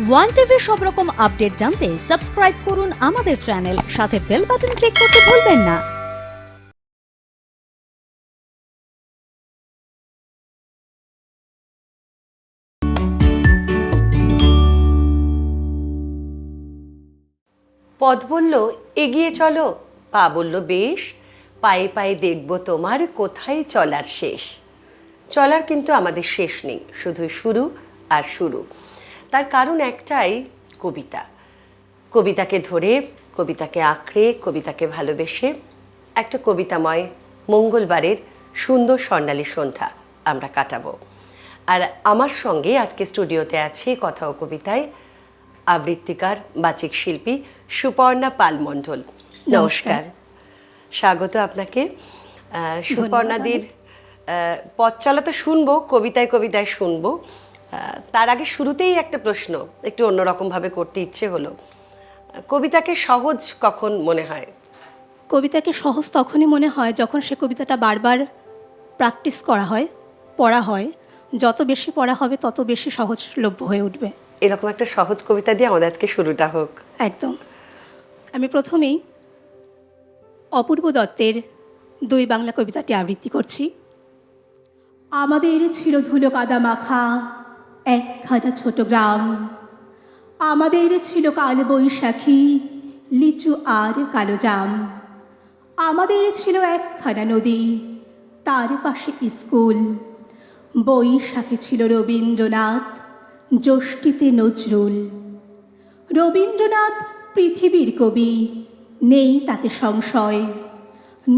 One টিভির সব রকম আপডেট জানতে সাবস্ক্রাইব করুন আমাদের চ্যানেল, সাথে বেল বাটন ক্লিক করতে ভুলবেন না। পথ বলল এগিয়ে চলো, পা বলল বেশ, পায়ে পায়ে দেখব তোমার কোথায় চলার শেষ। চলার কিন্তু আমাদের শেষ নেই, শুধু শুরু আর শুরু। তার কারণ একটাই, কবিতা। কবিতাকে ধরে, কবিতাকে আঁকড়ে, কবিতাকে ভালোবেসে একটা কবিতাময় মঙ্গলবারের সুন্দর স্বর্ণালী সন্ধ্যা আমরা কাটাবো। আর আমার সঙ্গে আজকে স্টুডিওতে আছে কথা ও কবিতায় আবৃত্তিকার বাচিক শিল্পী সুপর্ণা পাল মণ্ডল। নমস্কার, স্বাগত আপনাকে। সুপর্ণাদির পথ চলা তো শুনবো, কবিতায় কবিতায় শুনবো। তার আগে শুরুতেই একটা প্রশ্ন একটু অন্যরকমভাবে করতে ইচ্ছে হলো। কবিতাকে সহজ কখন মনে হয়? কবিতাকে সহজ তখনই মনে হয় যখন সে কবিতাটা বারবার প্র্যাকটিস করা হয়, পড়া হয়। যত বেশি পড়া হবে তত বেশি সহজলভ্য হয়ে উঠবে। এরকম একটা সহজ কবিতা দিয়ে আমাদের আজকে শুরুটা হোক। একদম। আমি প্রথমেই অপূর্ব দত্তের দুই বাংলা কবিতাটি আবৃত্তি করছি। আমাদের ছিল ধুলো কাদা মাখা একখানা ছোট গ্রাম, আমাদের ছিল কাল বৈশাখী লিচু আর কালো জাম, আমাদের ছিল একখানা নদী তার পাশে স্কুল, বৈশাখে ছিল রবীন্দ্রনাথ, জ্যৈষ্ঠীতে নজরুল। রবীন্দ্রনাথ পৃথিবীর কবি, নেই তাতে সংশয়।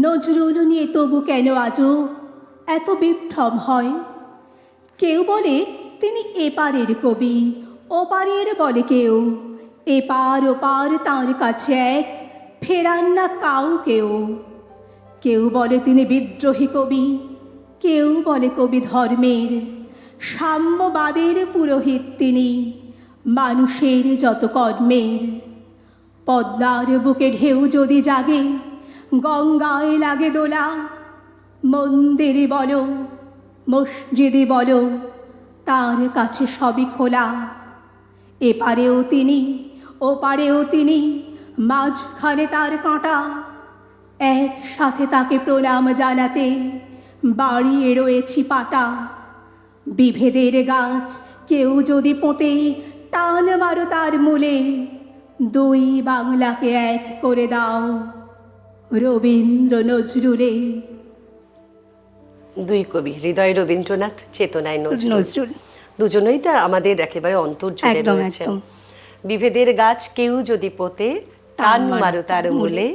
নজরুল নিয়ে তবু কেন আজও এত বিভ্রম হয়? কেউ বলে তিনি এপারের কবি, ওপারের বলে কেউ, এপার ওপার তাঁর কাছে এক, ফেরান না কাউকেও। কেউ বলে তিনি বিদ্রোহী কবি, কেউ বলে কবি ধর্মের, সাম্যবাদের পুরোহিত তিনি, মানুষের যত কর্মের। পদ্মার বুকে ঢেউ যদি জাগে, গঙ্গায় লাগে দোলা, মন্দিরে বলো মসজিদে বলো তার কাছে সবই খোলা। এপারেও তিনি ওপারেও তিনি, মাঝখানে তার কাঁটা, একসাথে তাকে প্রণাম জানাতে বাড়িয়ে রয়েছি পাটা। বিভেদের গাছ কেউ যদি পোঁতে, টান মারো তার মূলে, দুই বাংলাকে এক করে দাও রবীন্দ্র নজরুলে। দুই কবি, হৃদয় রবীন্দ্রনাথ, চেতনায় নজরুল। দুজনেই তো আমাদের একেবারে অন্তর জুড়ে রয়েছে। বিভেদের গাছ কেউ যদি পোতে, টান মারো তার মূলে,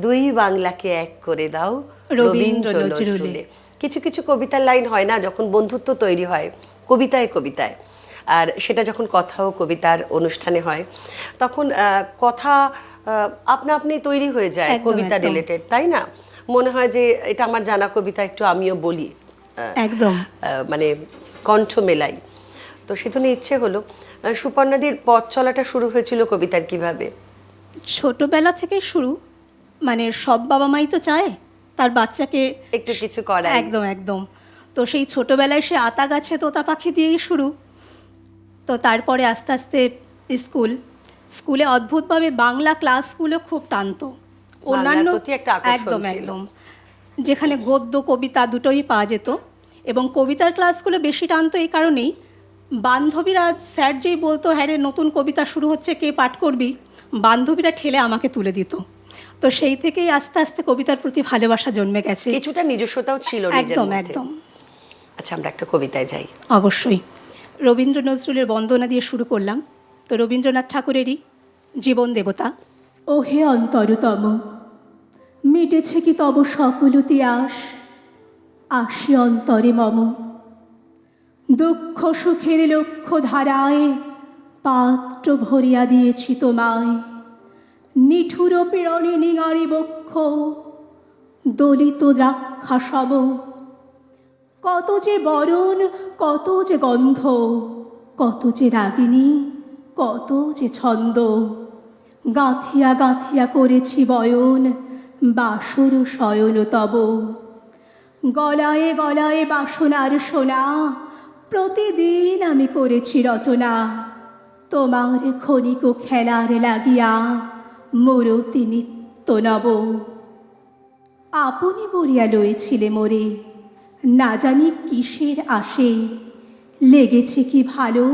দুই বাংলাকে এক করে দাও রবীন্দ্র নজরুলে। কিছু কিছু কবিতার লাইন হয় না, যখন বন্ধুত্ব তৈরি হয় কবিতায় কবিতায়, আর সেটা যখন কথা ও কবিতার অনুষ্ঠানে হয় তখন কথা আপনা আপনি তৈরি হয়ে যায় কবিতা রিলেটেড, তাই না? মনে হয় যে এটা আমার জানা কবিতা, একটু আমিও বলি, একদম মানে কণ্ঠ মেলাই। তো সেজন্য ইচ্ছে হলো, সুপর্ণাদির পথ চলাটা শুরু হয়েছিল কবিতার কিভাবে? ছোটবেলা থেকে শুরু, মানে সব বাবা মাই তো চায় তার বাচ্চাকে একটু কিছু করা। একদম একদম। তো সেই ছোটবেলায় সে আতা গাছে তোতা পাখি দিয়েই শুরু। তো তারপরে আস্তে আস্তে স্কুলে অদ্ভুতভাবে বাংলা ক্লাসগুলো খুব টানতো। অন্যান্য একদম একদম, যেখানে গদ্য কবিতা দুটোই পাওয়া যেত, এবং কবিতার ক্লাসগুলো বেশি টানতো এই কারণেই, বান্ধবীরা স্যার যেই বলতো হ্যাঁ রে নতুন কবিতা শুরু হচ্ছে, কে পাঠ করবি, বান্ধবীরা ঠেলে আমাকে তুলে দিত। তো সেই থেকেই আস্তে আস্তে কবিতার প্রতি ভালোবাসা জন্মে গেছে, কিছুটা নিজস্বতাও ছিল। একদম একদম। আচ্ছা, আমরা একটা কবিতায় যাই। অবশ্যই। রবীন্দ্র নজরুলের বন্দনা দিয়ে শুরু করলাম। তো রবীন্দ্রনাথ ঠাকুরেরই জীবন দেবতা। ওহে অন্তরতম, মিটেছে কি তব সকলতি আশ, আসি অন্তরে মম। দুঃখ সুখের লক্ষ্য ধারায় পাত্র ভরিয়া দিয়েছি তোমায়, নিঠুর পীড়নে নিঙারি বক্ষ দলিত দ্রাক্ষা সম। কত যে বরণ, কত যে গন্ধ, কত যে রাগিনী, কত যে ছন্দ, গাঁথিয়া গাঁথিয়া করেছি বয়ন, বাসর শয়ন তব। গলায় গলায় বাসনার সোনা, প্রতিদিন আমি করেছি রচনা, তোমার ক্ষণিক খেলার লাগিয়া মূরতি নিত্য নব। আপনি বলিয়া লয়েছিলে মোরে, না জানি কিসের আসে, লেগেছে কি ভালো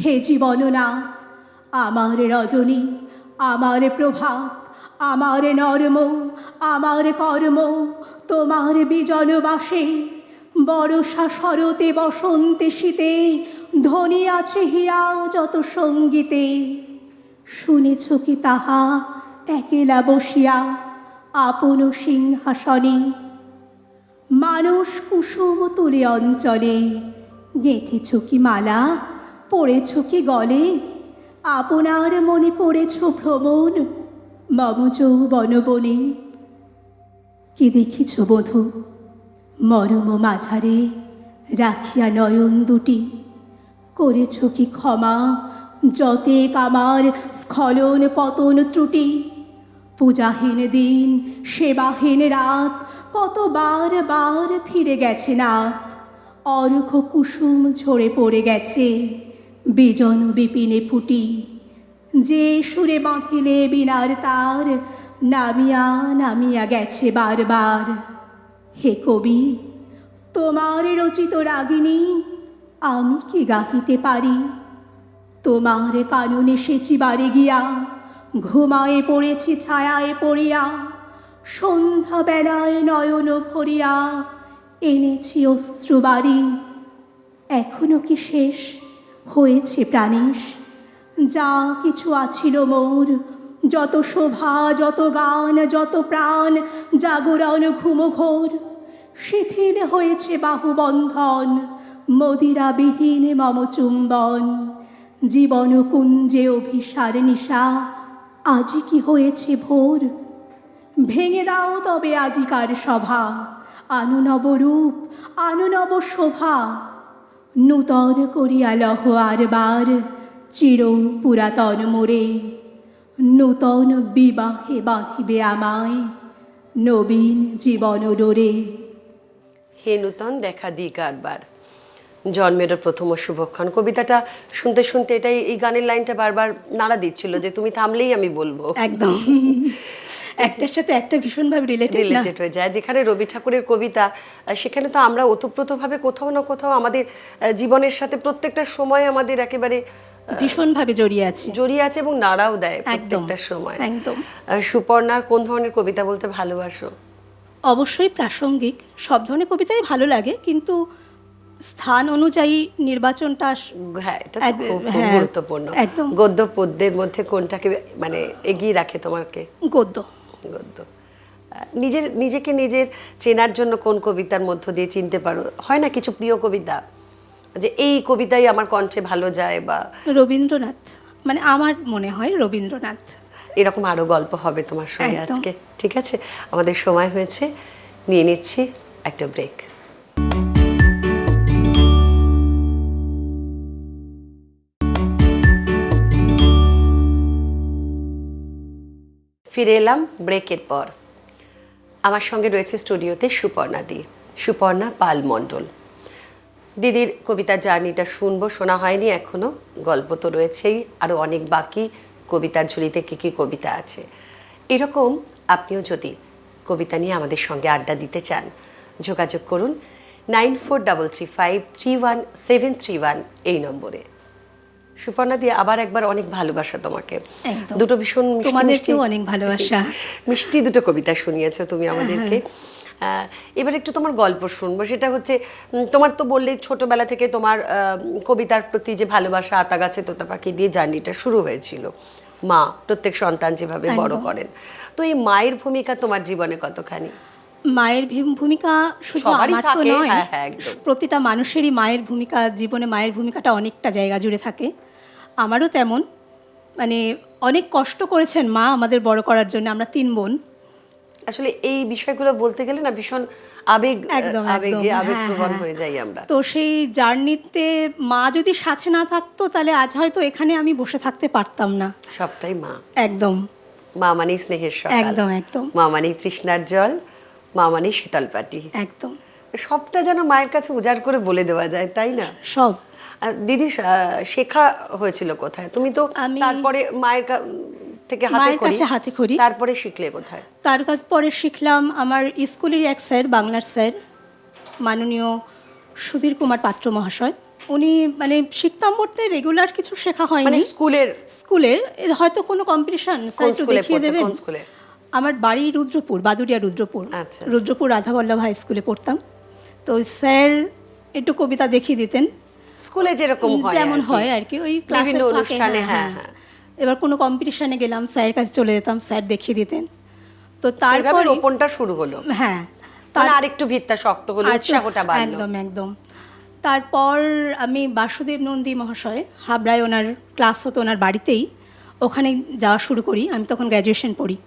হে জীবননাথ। আমার রজনী, আমার প্রভাত, আমার নর্ম, আমার কর্ম তোমার বিজন বাসে। বরষা শরতে বসন্তে শীতে ধ্বনি আছে হিয়া যত সঙ্গীতে। শুনেছ কি তাহা একেলা বসিয়া আপন সিংহাসনে। মানুষ কুসুম তুলে অঞ্চলে গেঁথেছ কি মালা, পড়েছ কি গলে। আপনার মনে করেছ ভ্রমণ মম যৌবন বনে। কি দেখিছ বধূ মরম মাঝারে রাখিয়া নয়ন দুটি। করেছ কি ক্ষমা যতেক আমার স্খলন পতন ত্রুটি। পূজাহীন দিন সেবাহীন রাত কতবার বার ফিরে গেছে নাথ। অর্ঘ কুসুম ঝরে পড়ে গেছে বিজন বিপিনে ফুটি। যে সুরে বাঁধিলে বিনার তার নামিয়া নামিয়া গেছে বারবার। হে কবি, তোমার রচিত রাগিনী আমি কি গাহিতে পারি। তোমার কাননে এসেছি বাড়ি গিয়া, ঘুমায়ে পড়েছি ছায়ায় পড়িয়া। সন্ধ্যা বেলায় নয়ন ভরিয়া এনেছি অশ্রুবাড়ি। এখনো কি শেষ হয়েছে প্রাণীশ যা কিছু আছিল মোর। যত শোভা যত গান যত প্রাণ জাগরণ ঘুমঘোর। শিথিল হয়েছে বাহুবন্ধন মদিরাবিহীন মম চুম্বন। জীবন কুঞ্জে অভিসার নিশা আজি কি হয়েছে ভোর। ভেঙে দাও তবে আজিকার সভা, আনু নব রূপ আনু নব শোভা। নূতন করিয়া লহ আরবার চির পুরাতন মোরে। নূতন বিবাহে বাঁধিবে আমায় নবীন জীবন ডোরে। হে নূতন দেখা দিক কারবার। জন্মের প্রথম শুভক্ষণ কবিতাটা শুনতে শুনতে এটাই, এই গানের লাইনটা বারবার নাড়া দিচ্ছিল যে তুমি থামলেই আমি বলবো। একদম একটার সাথে একটা ভীষণভাবে রিলেটেড হয়ে যায়। যেখানে রবি ঠাকুরের কবিতা, সেখানে তো আমরা ওতপ্রোতভাবে কোথাও না কোথাও আমাদের জীবনের সাথে প্রত্যেকটা সময় আমাদের একেবারে ভীষণভাবে জড়িয়ে আছে এবং নাড়াও দেয় প্রত্যেকটা সময়। একদম। সুপর্ণার কোন ধরনের কবিতা বলতে ভালোবাসো? অবশ্যই প্রাসঙ্গিক সব ধরনের কবিতাই ভালো লাগে, কিন্তু স্থান অনুযায়ী নির্বাচনটা হ্যাঁ, এটা তো খুব গুরুত্বপূর্ণ। একদম। গদ্য পদ্যের মধ্যে কোনটাকে মানে এগিয়ে রাখে তোমাকে? গদ্য। গদ্য। নিজেকে নিজের চেনার জন্য কোন কবিতার মধ্য দিয়ে চিনতে পারো? হয় না কিছু প্রিয় কবিতা যে এই কবিতাই আমার কণ্ঠে ভালো যায়? বা রবীন্দ্রনাথ, মানে আমার মনে হয় রবীন্দ্রনাথ। এরকম আরো গল্প হবে তোমার সঙ্গে আজকে। ঠিক আছে, আমাদের সময় হয়েছে, নিয়ে নিচ্ছি একটা ব্রেক। ফিরে এলাম ব্রেকের পর। আমার সঙ্গে রয়েছে স্টুডিওতে সুপর্ণা দি, সুপর্ণা পাল মণ্ডল। দিদির কবিতার জার্নিটা শুনবো, শোনা হয়নি এখনো, গল্প তো রয়েছেই, আরও অনেক বাকি। কবিতার ঝুলিতে কী কী কবিতা আছে, এরকম আপনিও যদি কবিতা নিয়ে আমাদের সঙ্গে আড্ডা দিতে চান, যোগাযোগ করুন 9433531731 এই নম্বরে। সুপর্ণা দি, আবার একবার অনেক ভালোবাসা তোমাকে। দুটো ভীষণ মিষ্টি অনেক ভালোবাসা, মিষ্টি দুটো কবিতা শুনিয়েছো তুমি আমাদেরকে। এবার একটু তোমার গল্প শুনবো। সেটা হচ্ছে, তোমার তো বললে ছোটবেলা থেকে তোমার কবিতার প্রতি যে ভালোবাসা, আতা গাছে তোতা পাখি দিয়ে জার্নিটা শুরু হয়েছিল। মা প্রত্যেক সন্তান যেভাবে বড় করেন, তো এই মায়ের ভূমিকা তোমার জীবনে কতখানি? মায়ের ভূমিকা শুধু আমার তো নয়, প্রতিটা মানুষেরই মায়ের ভূমিকা, জীবনে মায়ের ভূমিকাটা অনেকটা জায়গা জুড়ে থাকে। আমারও তেমন, মানে অনেক কষ্ট করেছেন মা আমাদের বড় করার জন্য। আমরা 3 বোন। আসলে এই বিষয়গুলো বলতে গেলে না ভীষণ আবেগপ্রবণ হয়ে যাই আমরা। তো সেই জার্নিতে মা যদি সাথে না থাকতো তাহলে আজ হয়তো এখানে আমি বসে থাকতে পারতাম না। সবটাই মা। একদম। মা মানে স্নেহের সকাল, একদম একদম। মা মানে তৃষ্ণার জল, মা মানে শীতল পাটি। একদম। সবটা যেন মায়ের কাছে উজাড় করে বলে দেওয়া যায়, তাই না? সব। দিদি শেখা হয়েছিল কোথায়? তুমি তো তারপরে মায়ের থেকে মায়ের কাছে হাতে খড়ি, তারপরে শিখলে কোথায়? তারপরে শিখলাম আমার স্কুলেরই এক স্যার, বাংলার স্যার, মাননীয় সুধীর কুমার পাত্র মহাশয়। উনি মানে শিখতাম বলতে রেগুলার কিছু শেখা মানে হয়নি, স্কুলের হয়তো কোনো কম্পিটিশন স্যার একটু দেখিয়ে দেবেন। কোন স্কুলে? আমার বাড়ি রুদ্রপুর, বাদুড়িয়া রুদ্রপুর। আচ্ছা। রুদ্রপুর রাধাবল্লভ হাই স্কুলে পড়তাম। তো স্যার একটু কবিতা দেখিয়ে দিতেন, স্কুলে যেরকম হয়, যেমন হয় আর কি, ওই বিভিন্ন ক্লাসের অনুষ্ঠানে। হ্যাঁ। এবার কোনো কম্পিটিশনে গেলাম, স্যারের কাছে চলে যেতাম, স্যার দেখিয়ে দিতেন। তো তারপর রোপণটা শুরু হলো। হ্যাঁ, তার আরেকটু ভিতটা শক্ত হলো, উৎসাহটা বাড়লো। একদম একদম। তারপর আমি বাসুদেব নন্দী মহাশয়, হাবড়ায় ওনার ক্লাস হতো ওনার বাড়িতেই, ওখানে যাওয়া শুরু করি। আমি তখন গ্র্যাজুয়েশন পড়ি।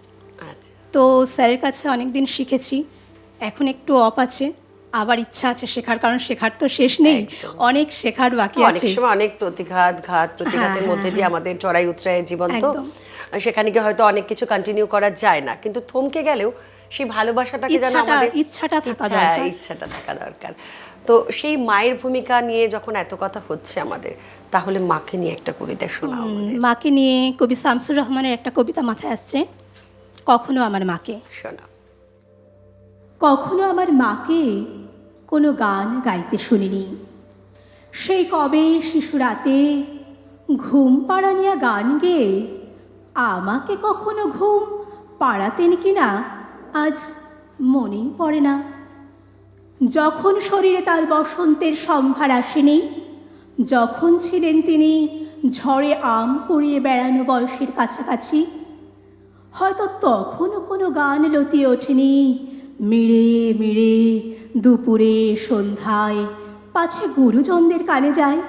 আচ্ছা। তো স্যারের কাছে অনেক দিন শিখেছি, এখন একটু অফ আছে, আবার ইচ্ছা আছে শেখার, কারণ শেখার তো শেষ নেই, অনেক শেখার বাকি আছে। অনেক সময় অনেক প্রতিঘাতের মধ্যে দিয়ে আমাদের চড়াই উতরাই জীবন, তো সেখানে গিয়ে হয়তো অনেক কিছু কন্টিনিউ করা যায় না, কিন্তু থমকে গেলেও সেই ভালোবাসাটাকে যেন আমাদের ইচ্ছাটা থাকা দরকার। তো সেই মায়ের ভূমিকা নিয়ে যখন এত কথা হচ্ছে আমাদের, তাহলে মাকে নিয়ে একটা কবিতা শোনাও। মাকে নিয়ে কবি শামসুর রহমানের একটা কবিতা মাথায় আসছে, কখনো আমার মাকে। শোনাও। কখনো আমার মাকে কোনো গান গাইতে শুনিনি, সেই কবে শিশুরাতে ঘুম পাড়ানিয়া গান গেয়ে আমাকে কখনো ঘুম পাড়াতেন কিনা আজ মনেই পড়ে না। যখন শরীরে তার বসন্তের সম্ভার আসেনি, যখন ছিলেন তিনি ঝড়ে আম কুড়িয়ে বেড়ানো বয়সের কাছাকাছি, হয়তো তখনও কোনো গান লতিয়ে ওঠেনি মিড়ে মিড়ে দুপুরে সন্ধ্যায়, পাছে গুরুজনদের কানে যায়।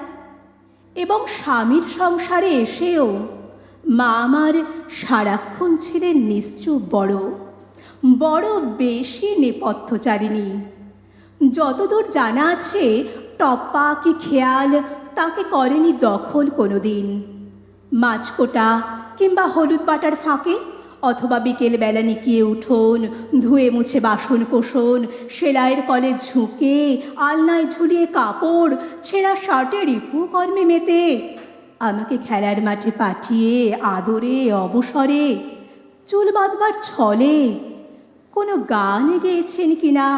এবং স্বামীর সংসারে এসেও মা আমার সারাক্ষণ ছিলেন নিশ্চুপ, বড় বেশি নেপথ্যচারিণী। যতদূর জানা আছে, টপ্পা কি খেয়াল তাকে করেনি দখল কোনো দিন। মাছকোটা কিংবা হলুদ বাটার ফাঁকে, অথবা বিকেলবেলা নিকিয়ে উঠোন ধুয়ে মুছে বাসন কোসন, সেলাইয়ের কলে ঝুঁকে আলনায় ঝুলিয়ে কাপড়, ছেঁড়া শার্টে রিপু কর্মে মেতে আমাকে খেলার মাঠে পাঠিয়ে আদরে অবসরে চুল বাঁধবার ছলে কোনো গান গেয়েছেন কিনা।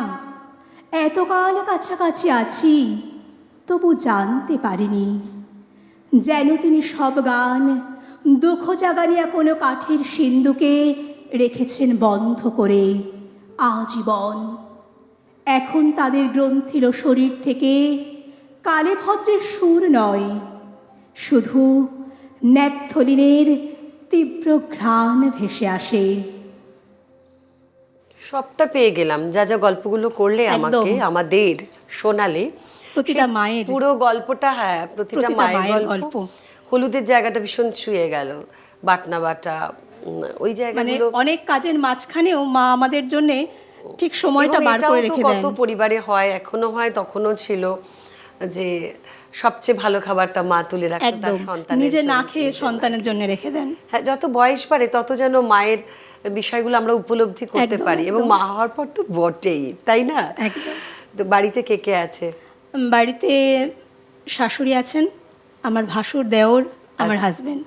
এতকাল কাছাকাছি আছি, তবু জানতে পারিনি যেন তিনি সব গান দুঃখ জাগানিয়া কোনো কাঠের সিন্ধুকে রেখেছেন বন্ধ করে আজীবন। এখন তাদের গ্রন্থিল শরীর থেকে কালে ভদ্রের সুর নয়, শুধু ন্যাপথলিনের তীব্র ঘ্রাণ ভেসে আসে। সবটা পেয়ে গেলাম, যা যা গল্পগুলো করলে আমাকে, আমাদের শোনালে, প্রতিটা মায়ের পুরো গল্পটা। হ্যাঁ, প্রতিটা মায়ের গল্প। হলুদের জায়গাটা ভীষণ ছুঁয়ে গেল, বাটনা বাটা, ওই জায়গাগুলো অনেক কাজের মাঝখানেও মা আমাদের জন্য ঠিক সময়টা বার করে রেখে দেন। কত পরিবারে হয়, এখনো হয়, তখনও ছিল যে সবচেয়ে ভালো খাবারটা মা তুলে রাখতো তার সন্তানের, নিজে না খেয়ে সন্তানের জন্য রেখে দেন। হ্যাঁ, যত বয়স বাড়ে তত যেন মায়ের বিষয়গুলো আমরা উপলব্ধি করতে পারি, এবং মা হওয়ার পর তো বটেই, তাই না? তো বাড়িতে কে কে আছে? বাড়িতে শাশুড়ি আছেন, আমার ভাসুর, দেওর, আমার হাজবেন্ড।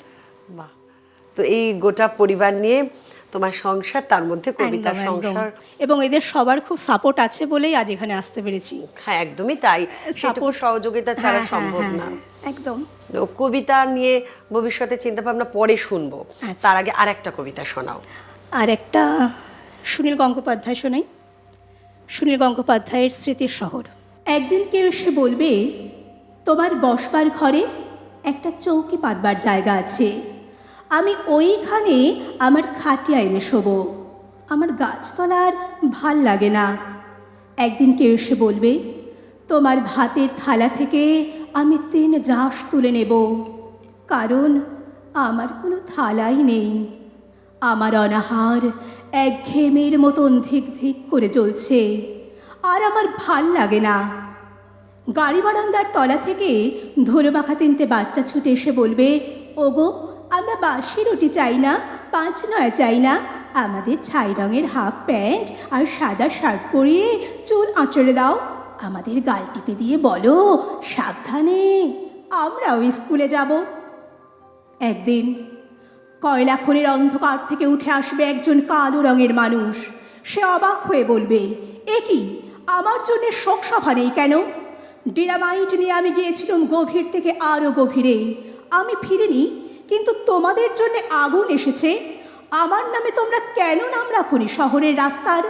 বাহ। তো এই গোটা পরিবার নিয়ে তোমার সংসার, তার মধ্যে কবিতার সংসার, এবং এদের সবার খুব সাপোর্ট আছে বলেই আজ এখানে আসতে পেরেছি। হ্যাঁ, একদমই তাই। সেটুকু সহযোগিতা ছাড়া সম্ভব না। একদম। তো কবিতা নিয়ে ভবিষ্যতে চিন্তা ভাবনা পরে শুনবো, তার আগে আর একটা কবিতা শোনাও। আর একটা সুনীল গঙ্গোপাধ্যায় শোনাই। সুনীল গঙ্গোপাধ্যায়ের স্মৃতির শহর। একদিন কেউ এসে বলবে, তোমার বসবার ঘরে একটা চৌকি পাতবার জায়গা আছে, আমি ওইখানে আমার খাটিয়া এনে শোবো, আমার গাছতলা আর ভাল লাগে না। একদিন কেউ এসে বলবে, তোমার ভাতের থালা থেকে আমি 3 গ্রাস তুলে নেব, কারণ আমার কোনো থালাই নেই, আমার অনাহার একঘেয়েমের মতন ধিক ধিক করে চলছে, আর আমার ভাল লাগে না। গাড়ি বারান্দার তলা থেকে ধরে মাখা 3টে বাচ্চা ছুটে এসে বলবে, ওগো, আমরা বাসি রুটি চাই না, 5 নয় চাই না, আমাদের ছাই রঙের হাফ প্যান্ট আর সাদা শার্ট পরিয়ে চুল আঁচড়ে দাও, আমাদের গাল টিপে দিয়ে বলো, সাবধানে, আমরাও স্কুলে যাব। একদিন কয়লা খনির অন্ধকার থেকে উঠে আসবে একজন কালো রঙের মানুষ। সে অবাক হয়ে বলবে, এ কি, আমার জন্য শোক সভা নেই কেন? ডিনামাইট নিয়ে আমি গিয়েছিলাম গভীর থেকে আরও গভীরে। আমি ফিরিনি, কিন্তু তোমাদের জন্য আগুন এসেছে। আমার নামে তোমরা কেন নাম রাখোনি শহরের রাস্তার?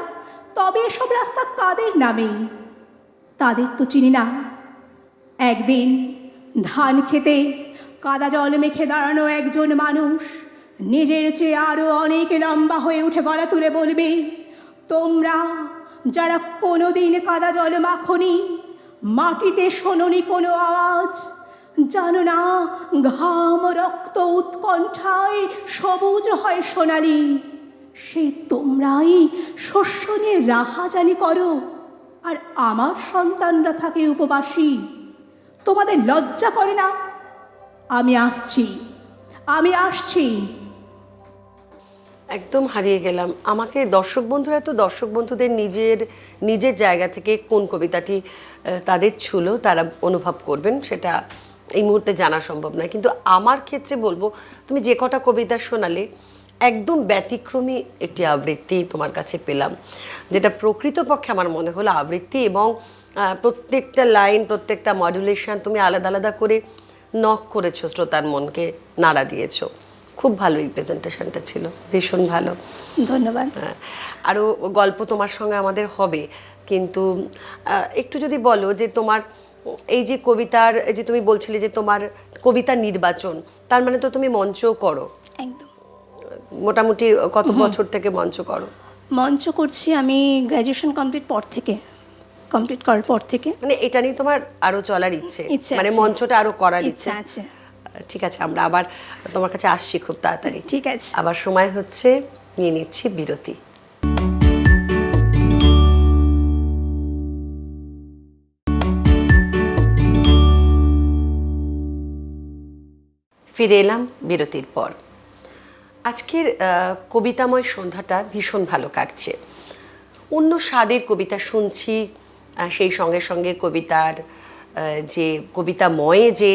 তবে এসব রাস্তা কাদের নামে? তাদের তো চিনি না। একদিন ধান খেতে কাদা জল মেখে দাঁড়ানো একজন মানুষ নিজের চেয়ে আরও অনেক লম্বা হয়ে উঠে গলা তুলে বলবে, তোমরা যারা কোনোদিন কাদা জল মাখনি, মাটিতে শোনোনি কোনো আওয়াজ, জানো না ঘাম রক্ত উৎকণ্ঠায় সবুজ হয় সোনালি, সেই তোমরাই শস্য নিয়ে রাহাজানি করো, আর আমার সন্তানরা থাকে উপবাসী। তোমাদের লজ্জা করে না? আমি আসছি, আমি আসছি। একদম হারিয়ে গেলাম। আমাকে দর্শক বন্ধুরা তো দর্শক বন্ধুদের নিজের জায়গা থেকে কোন কবিতাটি তাদের ছিল তারা অনুভব করবেন, সেটা এই মুহূর্তে জানা সম্ভব নয়। কিন্তু আমার ক্ষেত্রে বলবো, তুমি যে কটা কবিতা শোনালে একদম ব্যতিক্রমী একটি আবৃত্তি তোমার কাছে পেলাম, যেটা প্রকৃতপক্ষে আমার মনে হলো আবৃত্তি, এবং প্রত্যেকটা লাইন, প্রত্যেকটা মডুলেশন তুমি আলাদা আলাদা করে নক করেছো, শ্রোতার মনকে নাড়া দিয়েছো। খুব ভালো এই প্রেজেন্টেশনটা ছিল, ভীষণ ভালো। ধন্যবাদ। আরও গল্প তোমার সঙ্গে আমাদের হবে, কিন্তু একটু যদি বলো যে তোমার এই যে কবিতার, যে তুমি বলছিলে যে তোমার কবিতা নির্বাচন, তার মানে তো তুমি মঞ্চও করো। একদম। মোটামুটি কত বছর থেকে মঞ্চ করো? মঞ্চ করছি আমি গ্র্যাজুয়েশন কমপ্লিট করার পর থেকে। মানে এটা নিয়ে তোমার আরো চলার ইচ্ছে, মানে আছে। মঞ্চটা আরো করার ইচ্ছে আছে। ঠিক আছে, আমরা আবার তোমার কাছে আসছি খুব তাড়াতাড়ি। ঠিক আছে। আবার সময় হচ্ছে, নিয়ে নিচ্ছি বিরতি। ফিরে এলাম বিরতির পর। আজকের কবিতাময় সন্ধ্যাটা ভীষণ ভালো কাটছে। অন্য স্বাদের কবিতা শুনছি, সেই সঙ্গে সঙ্গে কবিতার যে কবিতাময়ে যে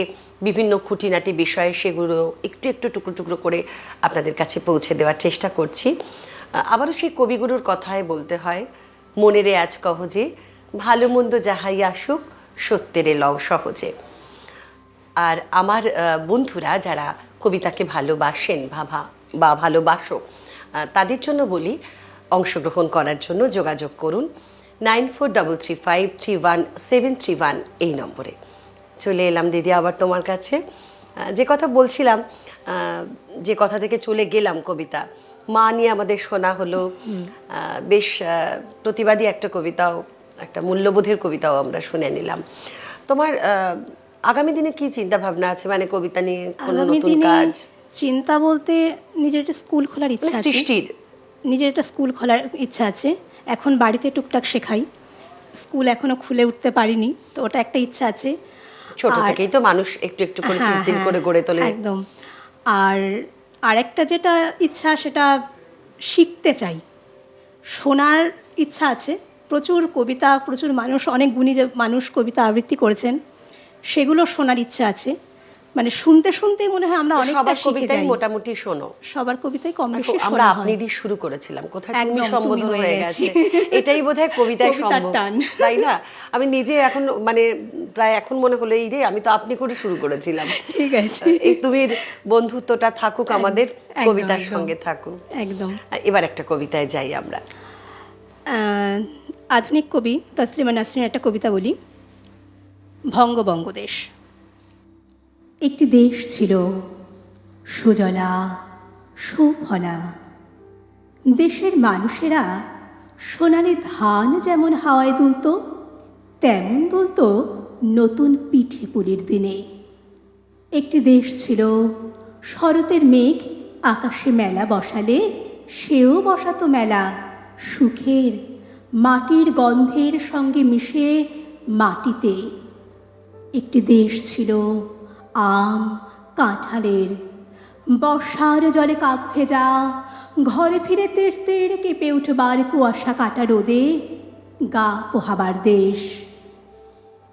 বিভিন্ন খুঁটিনাটি বিষয়, সেগুলো একটু একটু টুকরো টুকরো করে আপনাদের কাছে পৌঁছে দেওয়ার চেষ্টা করছি। আবারও সেই কবিগুরুর কথায় বলতে হয়, মনেরে আজ কহ যে ভালো মন্দ যাহাই আসুক সত্যেরে লও সহজে। আর আমার বন্ধুরা যারা কবিতাকে ভালোবাসেন বা ভালোবাসো, তাদের জন্য বলি, অংশগ্রহণ করার জন্য যোগাযোগ করুন 9433531731 এই নম্বরে। চলে এলাম দিদি আবার তোমার কাছে। যে কথা বলছিলাম, যে কথা থেকে চলে গেলাম, কবিতা মা নিয়ে আমাদের শোনা হলো, বেশ প্রতিবাদী একটা কবিতাও, একটা মূল্যবোধের কবিতাও আমরা শুনে নিলাম। তোমার আগামী দিনে কি চিন্তা ভাবনা আছে, মানে কবিতা নিয়ে কোনো নতুন কাজ? চিন্তা বলতে নিজের একটা স্কুল খোলার ইচ্ছা আছে। সৃষ্টির নিজের একটা স্কুল খোলার ইচ্ছা আছে। এখন বাড়িতে টুকটাক শেখাই, স্কুল এখনো খুলে উঠতে পারিনি, তো ওটা একটা ইচ্ছা আছে। ছোট থেকেই তো মানুষ একটু একটু করে তিল করে গড়ে তোলে। একদম। আর আরেকটা যেটা ইচ্ছা, সেটা শিখতে চাই, শোনার ইচ্ছা আছে। প্রচুর কবিতা, প্রচুর মানুষ, অনেক গুণী যে মানুষ কবিতা আবৃত্তি করেছেন, সেগুলো শোনার ইচ্ছা আছে। মানে শুনতে শুনতেই মনে হয় আমরা অনেকটা শিখে যাই। মোটামুটি শোনো, সবার কবিতাই কম বেশি শোনা হয়। আমরা আপনি দিয়ে শুরু করেছিলাম, কোথায় তুমি সম্বোধন হয়ে গেছে। এটাই বোধহয় কবিতায় সম্ভব, তাই না? আমি নিজে এখন মানে প্রায় এখন মনে হলো এই রে, আমি তো আপনি করে শুরু করেছিলাম। ঠিক আছে, এই তুমি বন্ধুত্বটা থাকুক আমাদের, কবিতার সঙ্গে থাকুক। একদম। এবার একটা কবিতায় যাই আমরা। আধুনিক কবি তসলিমা নাসরিনের একটা কবিতা বলি। বঙ্গদেশ। একটি দেশ ছিল সুজলা সুফলা, দেশের মানুষেরা সোনালি ধান যেমন হাওয়ায় দুলত, তেমন দুলত নতুন পিঠে পুলির দিনে। একটি দেশ ছিল শরতের মেঘ আকাশে মেলা বসালে সেও বসাতো মেলা, সুখের মাটির গন্ধের সঙ্গে মিশে মাটিতে। একটি দেশ ছিল আম কাঁঠালের, বর্ষার জলে কাক ভেজা, ঘরে ফিরে তেড় কেঁপে উঠবার কুয়াশা কাটা রোদে গা পোহাবার দেশ।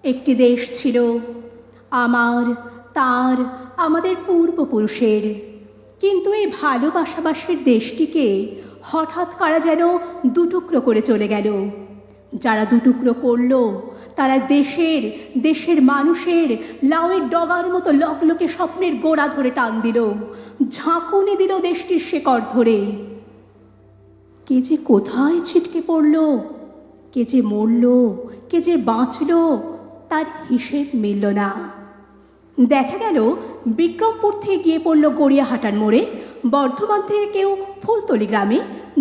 একটি দেশ ছিল আমার, তার, আমাদের পূর্বপুরুষের। কিন্তু এই ভালোবাসাবাসের দেশটিকে হঠাৎ কারা যেন দুটুকরো করে চলে গেল। যারা দুটুকরো করলো তারা দেশের মানুষের লাউয়ের ডগার মতো লকলকে স্বপ্নের গোড়া ধরে টান দিল, ঝাঁকুনি দিল দেশটির শেকড় ধরে। কে যে কোথায় ছিটকে পড়ল, কে যে মরল, কে যে বাঁচল, তার হিসেব মিলল না। দেখা গেল বিক্রমপুর থেকে গিয়ে পড়ল গড়িয়াহাটার মোড়ে, বর্ধমান থেকে কেউ ফুলতলি গ্রামে,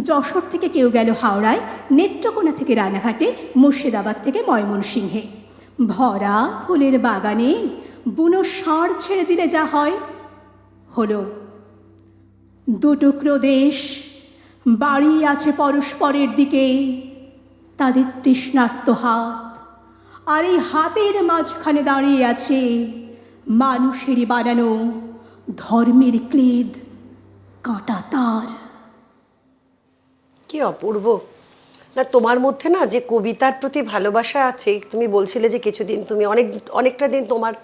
যশোর থেকে কেউ গেল হাওড়ায়, নেত্রকোনা থেকে রানাঘাটে, মুর্শিদাবাদ থেকে ময়মনসিংহে। ভরা ফুলের বাগানে বুনো ষাঁড় ছেড়ে দিলে যা হয় হলো। দুটুকরো দেশ বাড়ি আছে পরস্পরের দিকে, তাদের তৃষ্ণার্ত হাত, আর এই হাতের মাঝখানে দাঁড়িয়ে আছে মানুষেরই বানানো ধর্মের ক্লেদ, কাঁটা তার। কি অপূর্ব না তোমার মধ্যে না যে কবিতার প্রতি ভালোবাসা আছে। তুমি বলছিলে যে কিছুদিন তুমি অনেকটা দিন তোমার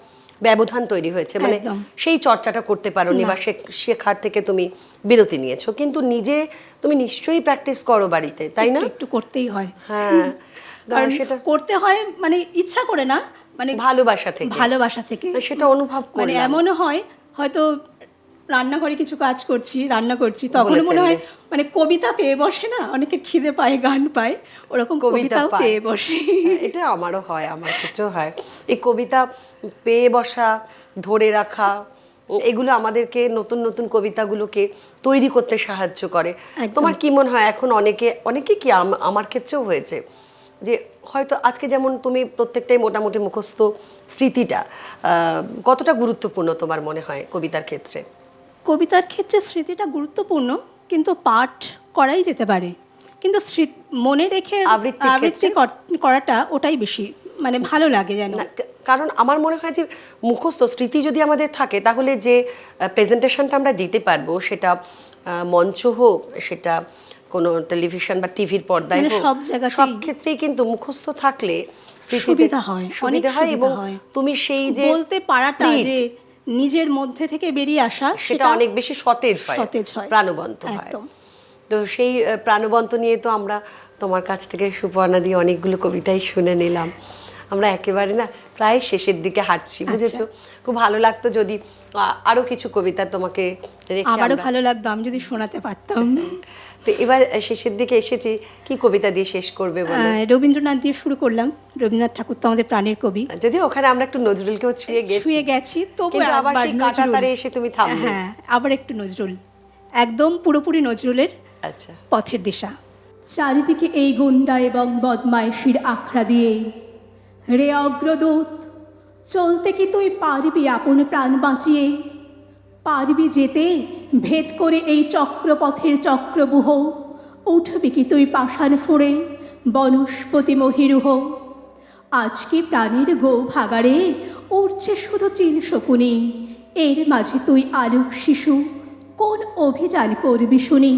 ব্যবধান তৈরি হয়েছে, মানে একদম। সেই চর্চাটা করতে পারোনি বা শেখার থেকে তুমি বিরতি নিয়েছো, কিন্তু নিজে তুমি নিশ্চয়ই প্র্যাকটিস করো বাড়িতে, তাই না? একটু করতেই হয়। হ্যাঁ, কারণ সেটা করতে হয়, মানে ইচ্ছা করে না, মানে ভালোবাসা থেকে সেটা অনুভব মানে করলাম। এমনও হয় হয়তো রান্নাঘরে কিছু কাজ করছি, রান্না করছি, তখন মনে হয় মানে কবিতা পেয়ে বসে না, অনেকের খিদে পায়, গান পায়, ওরকম কবিতাও পেয়ে বসে। এটা আমারও হয়, আমার ক্ষেত্রেও হয়। এই কবিতা পেয়ে বসা, ধরে রাখা, এগুলো আমাদেরকে নতুন নতুন কবিতাগুলোকে তৈরি করতে সাহায্য করে। তোমার কি মনে হয় এখন অনেকে কি আমার ক্ষেত্রেও হয়েছে যে হয়তো আজকে যেমন তুমি প্রত্যেকটাই মোটামুটি মুখস্থ, স্মৃতিটা কতটা গুরুত্বপূর্ণ তোমার মনে হয় কবিতার ক্ষেত্রে? কবিতার ক্ষেত্রে স্মৃতিটা গুরুত্বপূর্ণ, কিন্তু পাঠ করাই যেতে পারে, কিন্তু মনে রেখে আবৃত্তি করাটা ওটাই বেশি মানে ভালো লাগে যেন। কারণ আমার মনে হয় যে মুখস্থ স্মৃতি যদি আমাদের থাকে তাহলে যে প্রেজেন্টেশনটা আমরা দিতে পারবো, সেটা মঞ্চ হোক, সেটা কোনো টেলিভিশন বা টিভির পর্দায় হোক, সব ক্ষেত্রেই কিন্তু মুখস্থ থাকলে সুবিধা হয় এবং তুমি সেই যে বলতে পারাটা, যে নিজের মধ্যে থেকে বেরিয়ে আসা, সেটা অনেক বেশি সতেজ হয়, প্রাণবন্ত হয়। তো সেই প্রাণবন্ত নিয়ে তো আমরা তোমার কাছ থেকে সুপর্ণা দিয়ে অনেকগুলো কবিতাই শুনে নিলাম। আমরা একেবারে না প্রায় শেষের দিকে হাঁটছি, বুঝেছো? খুব ভালো লাগতো যদি আরো কিছু কবিতা তোমাকে রেখে। আমারও ভালো লাগতো আমি যদি শোনাতে পারতাম। তো এবার শেষের দিকে এসেছি, কি কবিতা দিয়ে শেষ করবে বলো? রবীন্দ্রনাথ দিয়ে শুরু করলাম। রবীন্দ্রনাথ ঠাকুর তো আমাদের প্রাণের কবি, যদিও ওখানে আমরা একটু নজরুলকেও ছুঁয়ে গেছি, তবু আবার সেই কাঁটাতারে এসে তুমি থামলে। হ্যাঁ, আবার একটু নজরুল, একদম পুরোপুরি নজরুলের। আচ্ছা। পথের দিশা। চারিদিকে এই গুন্ডা এবং বদমাইশির আখড়া দিয়ে, রে অগ্রদূত চলতে কি তুই পারবি আপন প্রাণ বাঁচিয়ে? পারবি যেতে ভেদ করে এই চক্রপথের চক্রবুহ? উঠবি কি তুই পাষাণ ফোঁড়ে বনস্পতি মহিরুহ? আজকে প্রাণের গো ভাগাড়ে উড়ছে শুধু চিল শকুনি, এর মাঝে তুই আলোক শিশু, কোন অভিযান করবি শুনি?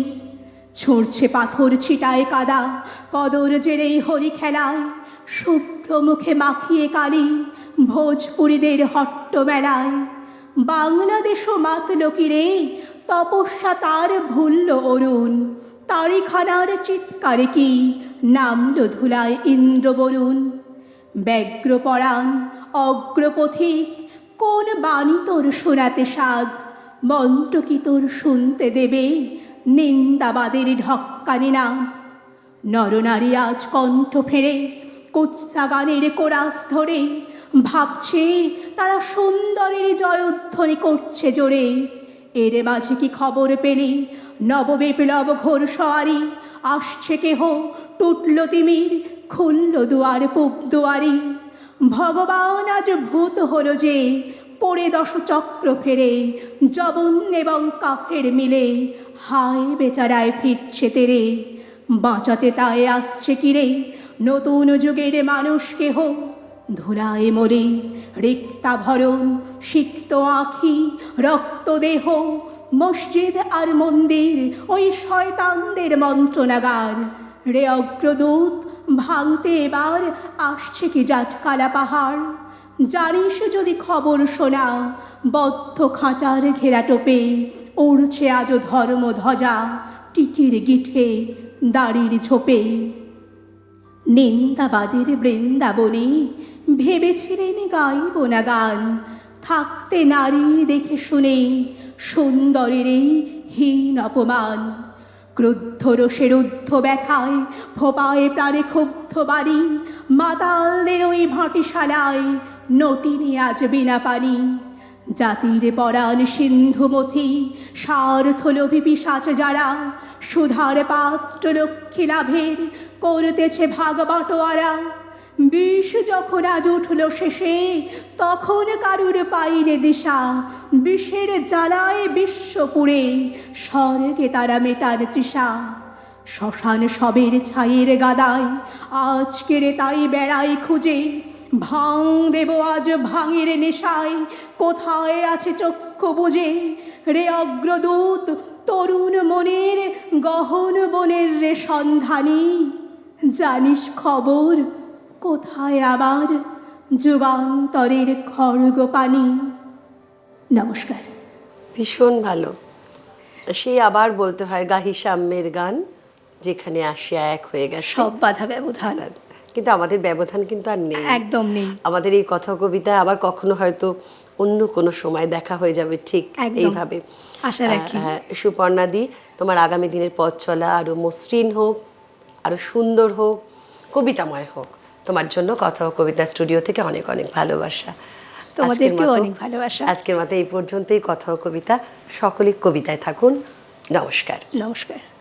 ছুঁড়ছে পাথর ছিটায় কাদা, কদর জেরেই হরি খেলায়, শুভ্র মুখে মাখিয়ে কালি ভোজপুরীদের হট্ট মেলায়। বাংলাদেশও মাতল কিরে, তপস্যা তার ভুলল অরুণ, তারিখানার চিৎকারে কি নামল ধুলায় ইন্দ্রবরুণ। ব্যগ্রপরাণ অগ্রপথিক, কোন বাণী তোর শোনাতে সাধ? মন্ত্র কি তোর শুনতে দেবে নিন্দাবাদের ঢক্কানি না? নরনারী আজ কণ্ঠ ফেরে কুৎসা গানের কোরাস ধরে, ভাবছে তারা সুন্দরের জয়ধ্বনি করছে জোরে। এর মাঝে কি খবর পেলি নববিপ্লব ঘোর সওয়ারি? আসছে কেহ টুটল তিমির, খুলল দুয়ার পূব দুয়ারি। ভগবান আজ ভূত হল যে পড়ে দশ চক্র ফেরে, জবন এবং কাফের মিলে হায় বেচারায় ফিরছে তেরে। বাঁচাতে তাই আসছে কিরে নতুন যুগের মানুষ কেহ? ধুলায় মরে রিক্তা ভরণ, সিক্ত আঁখি, রক্ত দেহ, মসজিদ আর মন্দির ওই শয়তানদের মন্ত্রণাগার। রে অগ্রদূত ভাঙতে এবার আসছে কি জাটকালা পাহাড়। জানিস যদি খবর শোনা, বদ্ধ খাঁচার ঘেরা টোপে উড়ছে আজও ধর্ম ধ্বজা, টিকির গিঠে দাড়ির ঝোপে। নিন্দাবাদের বৃন্দাবনে ভেবেছিলেন গাইব না গান, থাকতে নারী দেখে শুনে সুন্দরের এই হীন অপমান। ক্রুদ্ধ রোষের ঊর্ধ্ব ব্যথায় ফোপায় প্রাণে ক্ষুব্ধ বাড়ি, মাতালদের ওই ভাটিশালায় নটিনে আজ বিনা পানি। জাতির পরাণ সিন্ধুমথি স্বার্থলোভী পিশাচ যারা, সুধার পাত্র লক্ষ্মী লাভের করতেছে ভাগ বাটোয়ারা। বিষ যখন আজ উঠল শেষে, তখন কারুর পাইনে দিশা, বিষের জ্বালায় বিশ্বপুরে স্বর্গে তারা মেটার তৃষা। শ্মশান সবের ছায়ের গাদায় আজকের তাই বেড়াই খুঁজে, ভাঙ দেব আজ ভাঙের নেশায়, কোথায় আছে চক্ষু বুঝে। রে অগ্রদূত তরুণ মনের গহন বনের রে সন্ধানী, জানিস খবর কোথায় আবার যুগান্তরের খড়গ পানি। নমস্কার। ভীষণ ভালো। সেই আবার বলতে হয় গাহি সাম্যের গান, যেখানে আসিয়া এক হয়ে গেছে সব বাধা ব্যবধান। কিন্তু আমাদের ব্যবধান কিন্তু আর নেই, একদম নেই। আমাদের এই কথা কবিতা আবার কখনো হয়তো অন্য কোনো সময় দেখা হয়ে যাবে, ঠিক একদম। এইভাবে আশা রাখি। সুপর্ণাদি, তোমার আগামী দিনের পথ চলা আরো মসৃণ হোক, আরো সুন্দর হোক, কবিতাময় হোক। তোমার জন্য কথা ও কবিতা স্টুডিও থেকে অনেক অনেক ভালোবাসা। তোমাদেরকেও অনেক ভালোবাসা। আজকের মতো এই পর্যন্তই কথা ও কবিতা। সকলেই কবিতায় থাকুন। নমস্কার। নমস্কার।